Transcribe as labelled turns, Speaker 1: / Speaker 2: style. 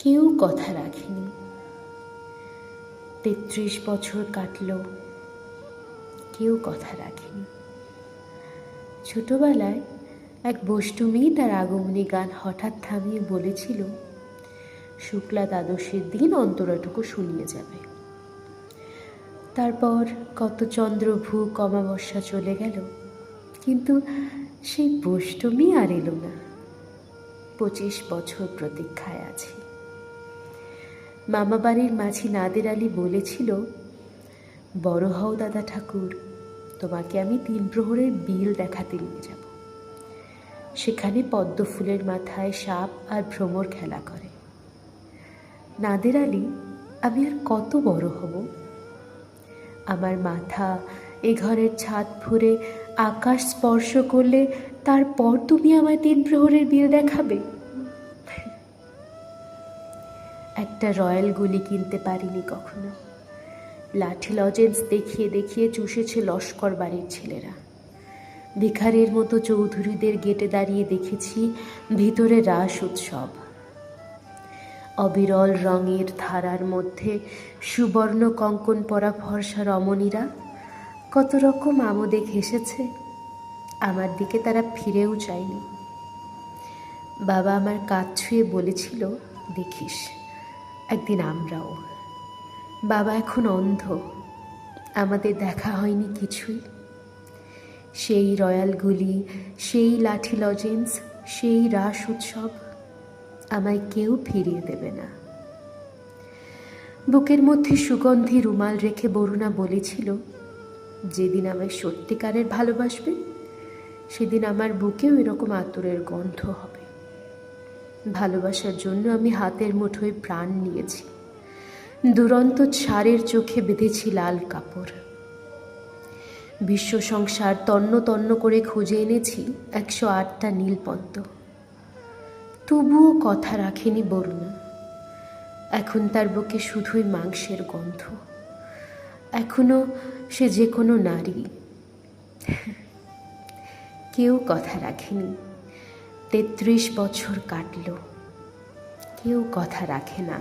Speaker 1: কেউ কথা রাখেনি। ৩৩ বছর কাটল, কেউ কথা রাখেনি। ছোটবেলায় এক বষ্টু মেয়ে তার আগমনী গান হঠাৎ থামিয়ে বলেছিল, শুক্লা দ্বাদশীর দিন অন্তরাটুকু শুনিয়ে যাবে। তারপর কত চন্দ্রভূ অমাবস্যা চলে গেল, কিন্তু সেই বষ্টু মেয়ে আর এলো না। ২৫ বছর প্রতীক্ষায় আছি। মামাবাড়ির মাঝি নাদের আলী বলেছিল, বড় হও দাদা ঠাকুর, তোমাকে আমি ৩ প্রহরের বিল দেখাতে নিয়ে যাব। সেখানে পদ্ম ফুলের মাথায় সাপ আর ভ্রমর খেলা করে। নাদের আলী, আমি আর কত বড় হব? আমার মাথা এ ঘরের ছাদ ফুঁড়ে আকাশ স্পর্শ করলে তারপর তুমি আমায় ৩ প্রহরের বিল দেখাবে? একটা রয়্যাল গুলি কিনতে পারিনি কখনো। লাঠি লজেন্স দেখিয়ে দেখিয়ে চুষেছে লস্কর বাড়ির ছেলেরা। ভিখারির মতো চৌধুরীদের গেটে দাঁড়িয়ে দেখেছি ভিতরে রাস উৎসব। অবিরল রঙের ধারার মধ্যে সুবর্ণ কঙ্কন পরা ফর্সা রমণীরা কত রকম আমোদে ঘেঁষেছে। আমার দিকে তারা ফিরেও চায়নি। বাবা আমার কাঁধ ছুঁয়ে বলেছিল, দেখিস একদিন আমরাও। বাবা এখন অন্ধ, আমাদের দেখা হয়নি কিছুই। সেই রয়্যালগুলি, সেই লাঠি লজেন্স, সেই রাস উৎসব আমায় কেউ ফিরিয়ে দেবে না। বুকের মধ্যে সুগন্ধি রুমাল রেখে বরুণা বলেছিল, যেদিন আমায় সত্যিকারের ভালোবাসবে সেদিন আমার বুকেও এরকম আতরের গন্ধ হবে। ভালোবাসার জন্য আমি হাতের মুঠোয় প্রাণ নিয়েছি। দুরন্ত ছাড়ের চোখে বেঁধেছি লাল কাপড়। বিশ্ব সংসার তন্ন তন্ন করে খুঁজে এনেছি ১০৮টা নীলপদ্ম। তবুও কথা রাখেনি বরুণা। এখন তার বুকে শুধুই মাংসের গন্ধ। এখনো সে যে কোনো নারী। কেউ কথা রাখেনি। ৩৩ বছর কাটল, কেউ কথা রাখে না।